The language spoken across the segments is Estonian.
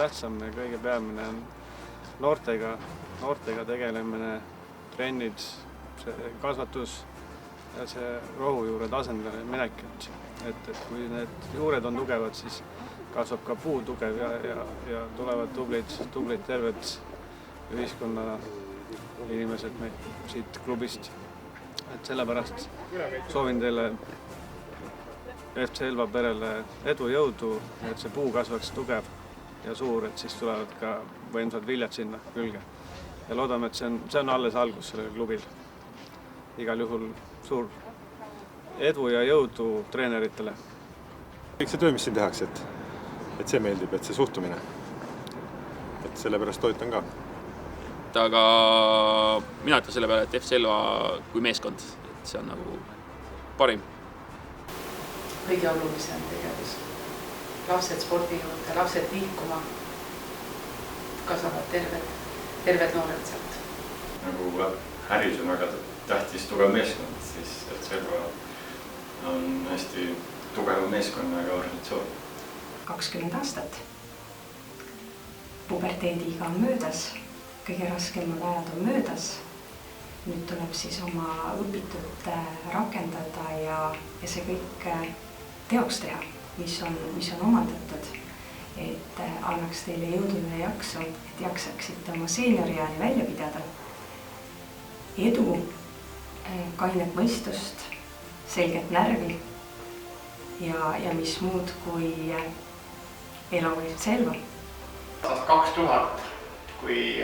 tähtsam ja kõige peamine on noortega tegelemine, trennid, see kasvatus ja see rohujuure tasemele minek. Et kui need juured on tugevad, siis kasvab ka puu tugev ja tulevad tublid terved ühiskonna inimesed siit klubist. Et sellepärast soovin teile FC Elva perele edu jõudu, et see puu kasvaks tugev ja suur, et siis tulevad ka võimsad viljad sinna külge. Ja loodame, et see on alles algus sellel klubil. Igal juhul suur edu ja jõudu treeneritele. Kõik see töö, mis siin tehakse, et see meeldib, et see suhtumine. Et sellepärast toetan ka. Aga mina ütlen selle peale, et FC Elva kui meeskond, et see on nagu parim. Kõige olulisem tegevus. Lapsed spordi juurde, lapsed liikuma, kasvavad terved noored sealt. Nagu Häris on väga tähtis tugev meeskond, siis FC Elva on hästi tugeva meeskonnaga organisatsioon. 20 aastat. Puberteediga on möödas, kõige raskemad ajad on möödas. Nüüd tuleb siis oma õpitut rakendada ja see kõik teoks teha, mis on omandatud. Et annaks teile jõudu ja jaksu, et jaksaksite oma seenioriaani välja pidada. Edu, kainet mõistust, selget närvi ja mis muud kui elu FC Elva. 2000, kui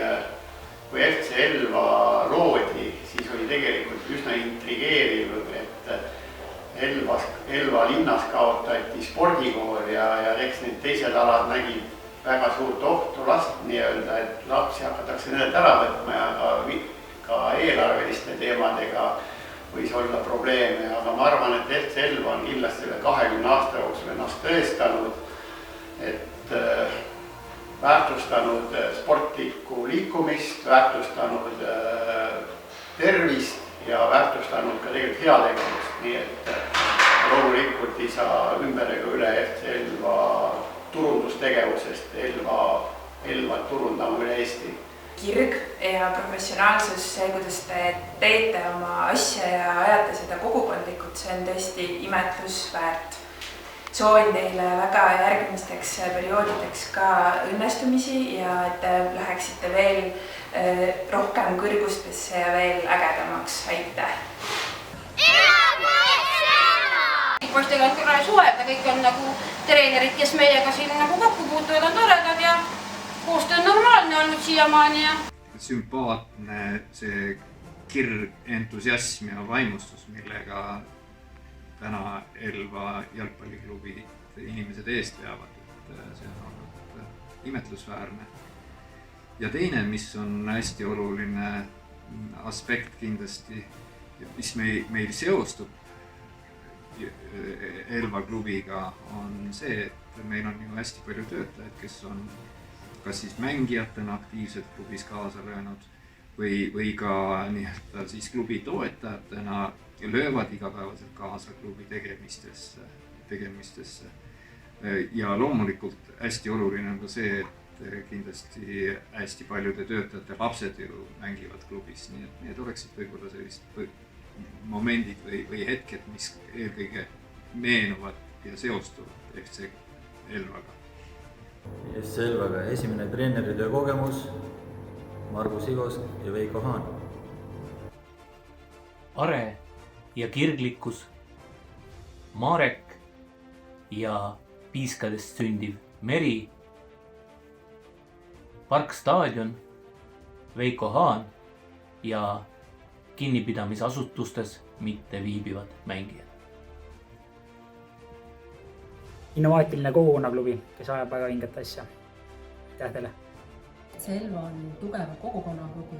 FC Elva loodi, siis oli tegelikult üsna intrigeeriv, et Elva linnas kaotati spordikool ja eks need teised alad nägid väga suurt ohtu nii-öelda, et lapsi hakatakse nendelt ära võtma ja ka eelarveliste teemadega võis olla probleeme, aga ma arvan, et FC Elva on kindlasti 20 aasta jooksul ennast tõestanud, et väärtustanud sportlikku liikumist, väärtustanud tervist ja väärtustanud ka tegelikult heategevust, nii et loomulikult ei saa ümber ega üle FC Elva turundustegevusest, Elvat turundama üle Eesti. Kirg ja professionaalsus, see, kuidas te teete oma asja ja ajate seda kogukondlikult, see on tõesti imetlusväärt. Soovin teile väga järgmisteks perioodideks ka õnnestumisi ja et te läheksite veel rohkem kõrgustesse ja veel ägedamaks. Aitäh! Poistega on küll suhelda, kõik on nagu treenerid, kes meiega siin nagu kokku puutuvad, on toredad ja koostöö on normaalne olnud siiamaani. Sümpaatne see kirg, entusiasm ja vaimustus, millega täna Elva jalgpalliklubi inimesed eest veavad, et see on olnud imetlusväärne. Ja teine, mis on hästi oluline aspekt kindlasti, mis meil seostub Elva klubiga, on see, et meil on ju hästi palju töötajaid, kes on kas siis mängijatena aktiivselt klubis kaasa löönud või ka nii-öelda siis klubi toetajatena löövad igapäevaselt kaasa klubi tegemistesse. Ja loomulikult hästi oluline on ka see, et kindlasti hästi paljude töötajate lapsed ju mängivad klubis, nii et need oleksid võib-olla sellised momendid või hetked, mis eelkõige meenuvad ja seostuvad FC Elvaga. FC Elvaga esimene treeneritöö kogemus Margus Igos ja Veiko Haan. Are ja kirglikkus, Marek ja piiskadest sündiv Meri, Parkstaadion, Veiko Haan ja kinnipidamisasutustes mitte viibivad mängijad. Innovaatiline kogukonnaklubi, kes ajab väga hinget asja. Aitäh teile! FC Elva on tugeva kogukonnaklubi,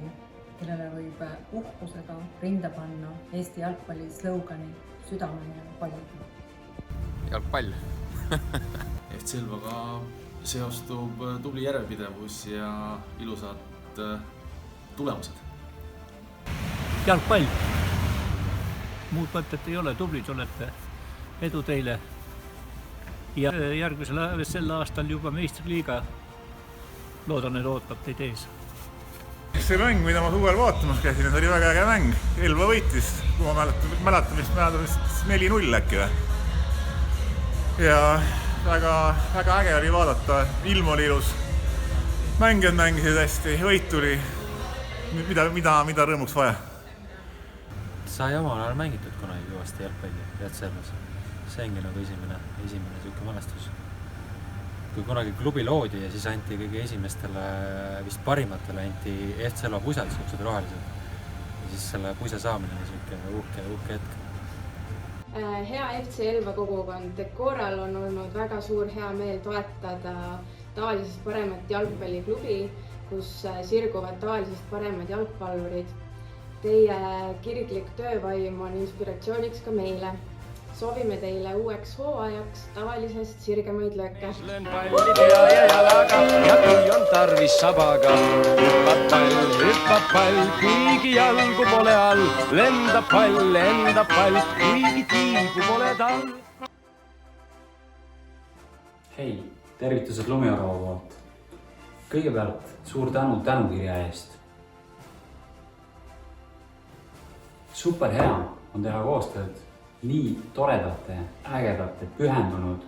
kellele võib uhkusega rinda panna Eesti jalgpalli slogani südamene paljuga. Jalgpall! FC Elvaga seostub tubli järjepidevus ja ilusad tulemused. Jalgpall! Muud mõtet ei ole, tublid olete. Edu teile! Ja järgmisel sel aastal juba meistriliiga loodan, et ootab teid ees. See mäng, mida ma suvel vaatamas käisin, oli väga äge mäng. Elva võitis, kui ma mäletan vist 4-0 äkki või. Ja väga äge oli vaadata, ilm oli ilus. Mängijad mängisid hästi, võit tuli, mida rõõmuks vaja. Sai omal ajal mängitud kunagi kõvasti jalgpalli Ehtselvas. See ongi nagu esimene selline mälestus. Kui kunagi klubi loodi ja siis anti kõige esimestele, vist parimatele anti Ehtselva pusad, siuksed rohelised. Ja siis selle pusa saamine on selline uhke hetk. Hea FC Elva kogukond Decoral on olnud väga suur hea meel toetada tavalisest paremat jalgpalliklubi, kus sirguvad tavalisest paremad jalgpallurid. Teie kirglik töövaim on inspiratsiooniks ka meile. Soovime teile uueks hooajaks tavalisest sirgemaid lööke. Löön palli pea ja jalaga ja kui on tarvis sabaga. Hüppab pall, kuigi jalgu pole all. Lendab pall, kuigi tiibu pole tal. Hei, tervitused Lumiorava poolt. Kõigepealt suur tänukirja eest. Super hea on teha koostööd nii toredate, ägedate, pühendunud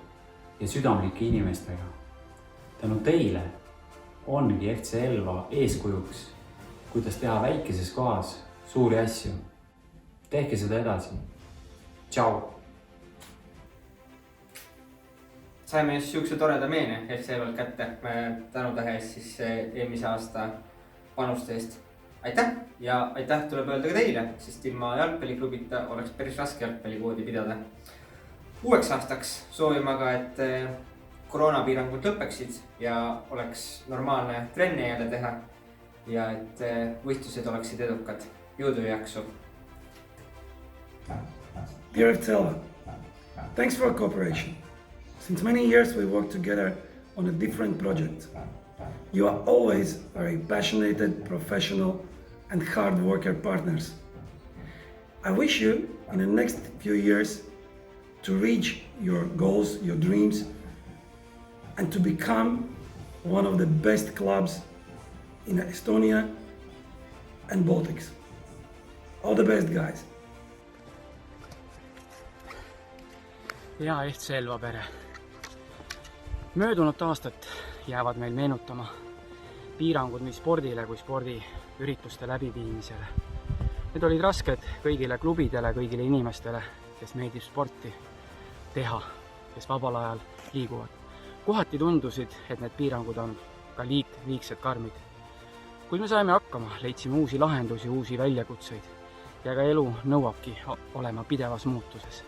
ja südamlike inimestega. Tänu teile ongi FC Elva eeskujuks, kuidas teha väikeses kohas suuri asju. Tehke seda edasi. Tšau! Saime just siukse toreda meene FC Elvalt kätte. Tänutähe eest siis eelmise aasta panuste eest. Aitäh ja aitäh tuleb öelda ka teile, sest ilma jalgpalliklubita oleks päris raske jalgpallikoodi pidada. Uueks aastaks soovime aga, et koroonapiirangud lõpeksid ja oleks normaalne trenne jälle teha ja et võistlused oleksid edukad. Jõudu ja jaksu! Dear FC Elva, thanks for cooperation. Since many years we work together on a different project. You are always very passionate, professional and hard worker partners. I wish you in the next few years to reach your goals, your dreams, and to become one of the best clubs in Estonia and Baltics. All the best, guys! Hea FC Elva pere. Möödunud aastat jäävad meil meenutama piirangud nii spordile kui spordiürituste läbiviimisele. Need olid rasked kõigile klubidele, kõigile inimestele, kes meeldib sporti teha, kes vabal ajal liiguvad. Kohati tundusid, et need piirangud on ka liigsed karmid. Kuid me saime hakkama, leidsime uusi lahendusi, uusi väljakutseid ja ka elu nõuabki olema pidevas muutuses.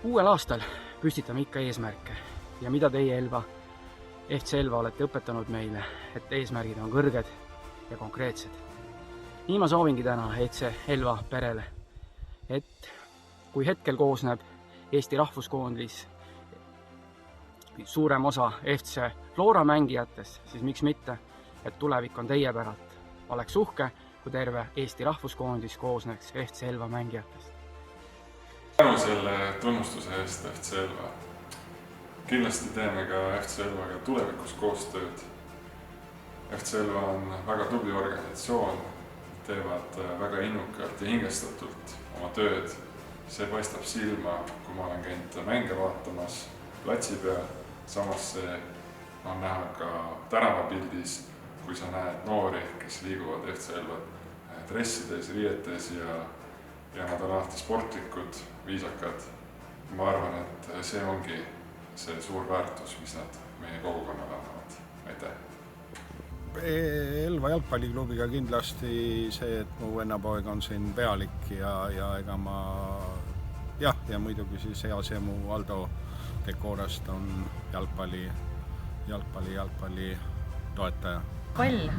Uuel aastal püstitame ikka eesmärke ja mida teie FC Elva olete õpetanud meile, et eesmärgid on kõrged ja konkreetsed. Nii ma soovingi täna FC Elva perele, et kui hetkel koosneb Eesti rahvuskoondis suurem osa FC Flora mängijatest, siis miks mitte, et tulevik on teie päralt. Oleks uhke, kui terve Eesti rahvuskoondis koosneks FC Elva mängijatest. Tänu selle tunnustuse eest FC Elva. Kindlasti teeme ka FC Elvaga tulevikus koostööd. FC Elva on väga tubli organisatsioon, teevad väga innukalt ja hingestatult oma tööd. See paistab silma, kui ma olen käinud mänge vaatamas platsi peal. Samas see on näha ka tänavapildis, kui sa näed noori, kes liiguvad FC Elva dressides, riietes ja nad on alati sportlikud, viisakad. Ma arvan, et see ongi see suur väärtus, mis nad meie kogukonnale annavad. Aitäh! Elva jalgpalliklubiga kindlasti see, et mu vennapoeg on siin pealik ja ega ma ja muidugi siis hea seemu Aldo Decorast on jalgpalli toetaja. Pall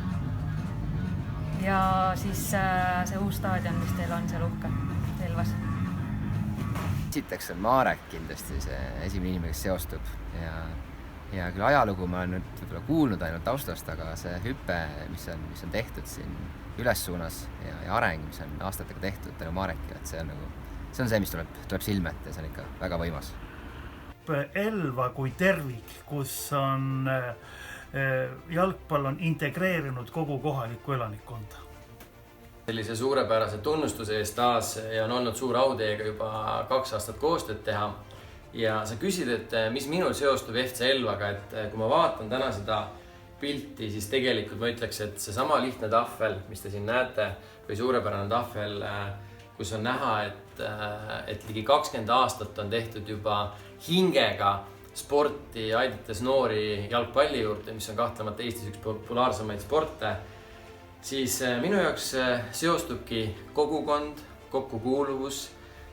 ja siis see uus staadion, mis teil on seal uhke Elvas. Esiteks on Marek kindlasti see esimene inimene, kes seostub ja küll ajalugu ma olen nüüd võib-olla kuulnud ainult taustast, aga see hüpe, mis on tehtud siin üles suunas ja areng, mis on aastatega tehtud tänu Marekile, et see on see, mis tuleb silme ette ja see on ikka väga võimas. Elva kui tervik, kus on jalgpall on integreerinud kogu kohalikku elanikkonda. Sellise suurepärase tunnustuse eest taas ja on olnud suur au teiega juba 2 aastat koostööd teha. Ja sa küsid, et mis minul seostub FC Elvaga, et kui ma vaatan täna seda pilti, siis tegelikult ma ütleks, et see sama lihtne tahvel, mis te siin näete, või suurepärane tahvel, kus on näha, et ligi 20 aastat on tehtud juba hingega sporti, aidates noori jalgpalli juurde, mis on kahtlemata Eestis üks populaarsemaid sporte, siis minu jaoks seostubki kogukond, kokkukuuluvus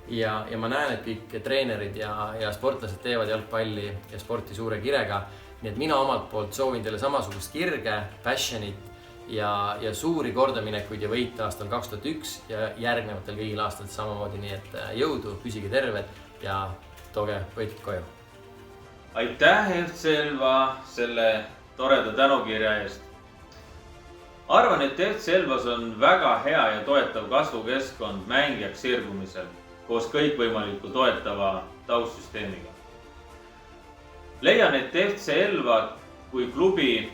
ja ma näen, et kõik treenerid ja sportlased teevad jalgpalli ja sporti suure kirega. Nii et mina omalt poolt soovin teile samasugust kirge, passionit ja suuri kordaminekuid ja võite aastal 2001 ja järgnevatel kõigil aastatel samamoodi. Nii et jõudu, püsige terved ja tooge võitid koju. Aitäh FC Elva selle toreda tänukirja eest. Arvan, et FC Elvas on väga hea ja toetav kasvukeskkond mängijaks sirgumisel koos kõikvõimaliku toetava taustsüsteemiga. Leian, et FC Elva kui klubi,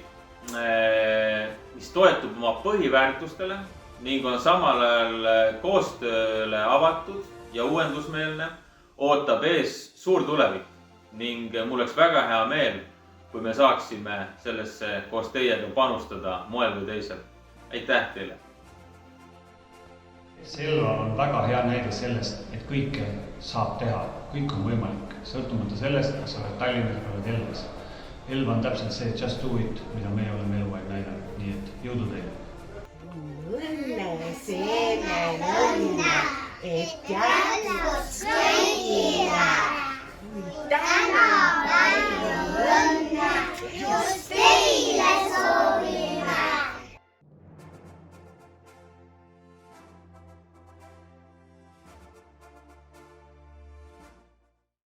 mis toetub oma põhiväärtustele ning on samal ajal koostööle avatud ja uuendusmeelne, ootab ees suur tulevik ning mul oleks väga hea meel, kui me saaksime sellesse koos teiega panustada moel või teisel. Aitäh teile! Elva on väga hea näide sellest, et kõike saab teha, kõik on võimalik, sõltumata sellest, kas sa oled Tallinnas või oled Elvas. Elva on täpselt see just do it, mida meie oleme eluaeg näidanud, nii et jõudu teile! Õnne, seeme, õnne, et jätkuks kõik!